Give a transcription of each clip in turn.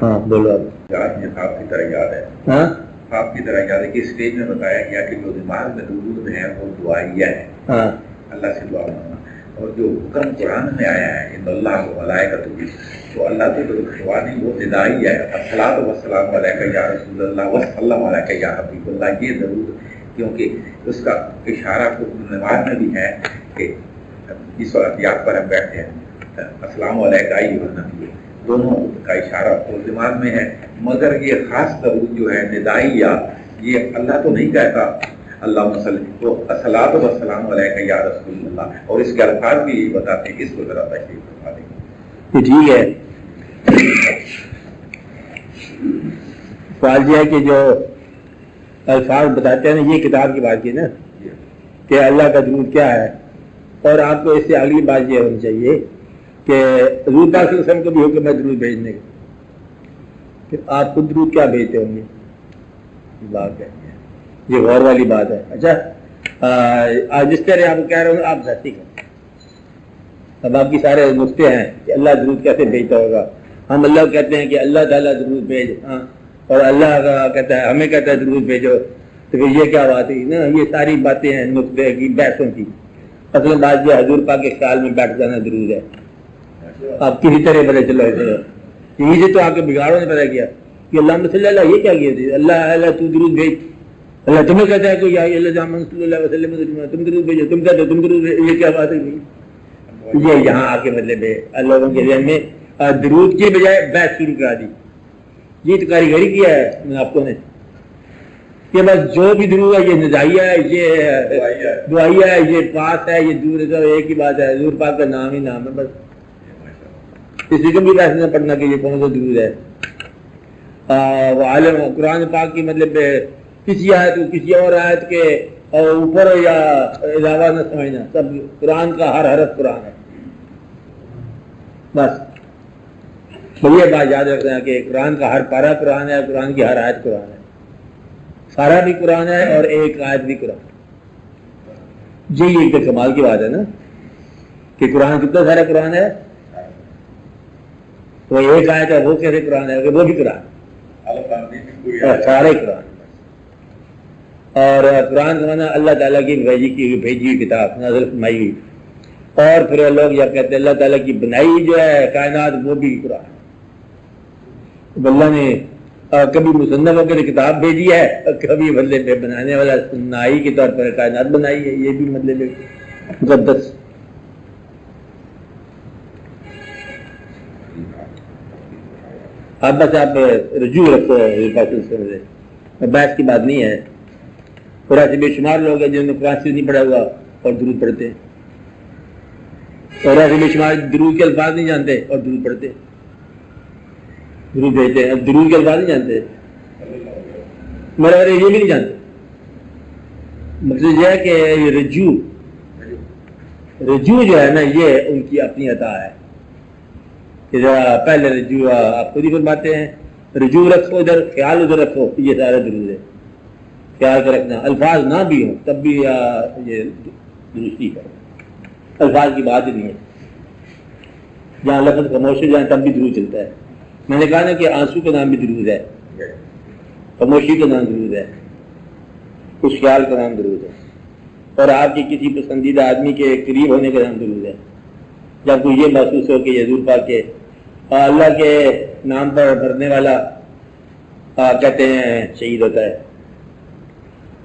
ہاں بولو آپ. یاد یہ خواب کی طرح یاد ہے. ہاں خواب کی طرح یاد ہے کہ اسٹیج میں بتایا گیا کہ جو دماغ میں درود ہے وہ دعائیہ ہے. ہاں اللہ سے دعا مانگنا. اور جو حکم قرآن میں آیا ہے ان اللہ و ملائکتہ تو اللہ تو دعا نہیں وہ ندائی ہے. الصلاۃ والسلام علیک یا رسول اللہ وسلم علیک یا حبیب اللہ. یہ درود کیونکہ اس کا اشارہ کو نماز میں بھی ہے کہ اس وقت یاد پر ہم بیٹھتے ہیں السلام علیکم ایھا النبی دونوں کا اشارہ اور دماغ میں ہے. مگر یہ خاص درود جو ہے ندائیہ یہ اللہ تو نہیں کہتا اللہم صلی تو الصلاۃ والسلام علیک یا رسول اللہ اور اس کے الفاظ بھی بتاتے ہیں. اس کو ذرا تشریح فرما دیں. ٹھیک ہے. سوال یہ ہے کہ جو الفاظ بتاتے ہیں نا یہ کتاب کی بات کی نا کہ اللہ کا درود کیا ہے اور آپ کو اس سے اگلی بات یہ ہونی چاہیے کہ حضور پاک صلی اللہ علیہ وسلم کو بھی حکم ہے درود بھیجنے کا کہ آپ خود درود کیا بھیجتے ہوں گے. بات ہے یہ غور والی بات ہے. اچھا جس طرح آپ کہہ رہے ہوں آپ ذاتی کریں. اب آپ کی سارے نقطے ہیں کہ اللہ درود کیسے بھیجتا ہوگا. ہم اللہ کہتے ہیں کہ اللہ تعالیٰ درود بھیج اور اللہ کہتا ہے ہمیں کہتا ہے درود بھیجو تو پھر یہ کیا بات ہے نا. یہ ساری باتیں ہیں نقطے کی بحثوں کی. اصل بات یہ حضور پاک کے خیال میں بیٹھ جانا درود ہے. آپ کسی طرح پتہ چلو یہیں سے تو آپ کے بگاڑوں نے پتہ کیا کہ اللہ صلی اللہ یہ کیا کیا تھی اللہ اللہ تو درود بھیج. اللہ تمہیں کہتا ہے کہ یا اللہ صلی اللہ علیہ وسلم تم درود بھیجو تم کہتے ہو تم درود بھیجو. یہ کیا بات ہے یہ یہاں آ کے مطلب ہے لوگوں کے ذہن میں درود کی بجائے بحث شروع کرا دی. یہ تو کاریگری کیا ہے آپ کو نے کہ بس جو بھی درود ہے یہ ندائیہ ہے یہ دعائیہ ہے یہ پاس ہے یہ دور ہے. ایک ہی بات ہے حضور پاک کا نام ہی نام ہے. بس کسی کو بھی بحث نہ پڑھنا کہ یہ کون سا درود ہے. وہ عالم قرآن پاک کی مطلب کسی آیت کو کسی اور آیت کے اوپر یا علاوہ نہ سمجھنا. سب قرآن کا ہر حرف قرآن ہے. بس یہ بات یاد رکھنا ہے کہ قرآن کا ہر پارہ قرآن ہے. قرآن کی ہر آیت قرآن ہے. سارا بھی قرآن ہے اور ایک آیت بھی قرآن ہے. جی ایک تو کمال کی بات ہے نا کہ قرآن کتنا سارا قرآن ہے. وہ ایک آیت ہے وہ کیسے قرآن ہے کہ وہ بھی قرآن سارے قرآن. اور قرآن کا معنی اللہ تعالیٰ کی بھیجی ہوئی کتاب نازل فرمائی ہوئی. اور پھر لوگ یہ کہتے ہیں اللہ تعالیٰ کی بنائی جو ہے کائنات وہ بھی قرآن. اللہ نے کبھی مصنف ہو کے کتاب بھیجی ہے اور کبھی مطلب بنانے والا سنائی کے طور پر کائنات بنائی ہے. یہ بھی مطلب مقدس. آپ بس آپ رجوع رکھو بحث کی بات نہیں ہے. تھوڑا سے بے شمار لوگ ہیں جنہوں نے قرآن سے نہیں پڑھا ہوا اور درود پڑھتے ہیں. اور ایسے بے شمار درود کے الفاظ نہیں جانتے اور درود پڑھتے ہیں درود بھیجتے ہیں. درود کے الفاظ نہیں جانتے میرے یہ بھی نہیں جانتے. مقصد یہ ہے کہ یہ رجوع جو ہے نا یہ ان کی اپنی عطا ہے کہ پہلے رجوع آپ خود ہی فرماتے ہیں رجوع رکھو ادھر خیال ادھر رکھو. یہ سارا درود ہے. خیال کر رکھنا الفاظ نہ بھی ہوں تب بھی یہ درستی ہے. الفاظ کی بات ہی نہیں ہے. جہاں لفظ خاموش ہو جائیں تب بھی درود چلتا ہے. میں نے کہا نا کہ آنسو کا نام بھی درود ہے. خاموشی کا نام درود ہے. اس خیال کا نام درود ہے. اور آپ کے کسی پسندیدہ آدمی کے قریب ہونے کا نام درود ہے. جب کوئی یہ محسوس ہو کہ حضور پاک کے اللہ کے نام پر مرنے والا کہتے ہیں شہید ہوتا ہے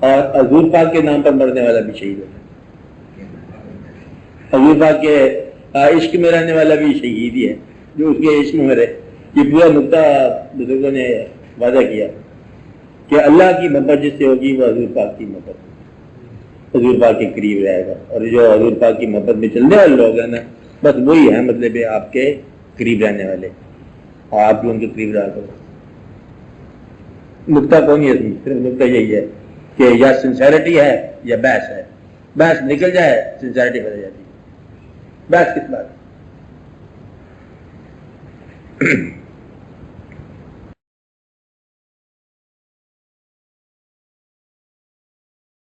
اور حضور پاک کے نام پر مرنے والا بھی شہید ہوتا ہے. حضور پاک کے عشق میں رہنے والا بھی شہید ہی ہے جو اس کے عشق میں رہے. یہ پورا نقطہ بزرگوں نے وعدہ کیا کہ اللہ کی محبت جس سے ہوگی وہ حضور پاک کی محبت حضور پاک کے قریب رہے گا. اور جو حضور پاک کی محبت میں چلنے والے لوگ ہیں نا بس وہی ہے مطلب آپ کے قریب رہنے والے اور آپ بھی ان کے قریب رہا کرو. نقطہ کون ہے صرف نقطہ یہی ہے کہ یا سنسیرٹی ہے یا بحث ہے. بحث نکل جائے سنسیرٹی بدل جاتی ہے. بحث کس بات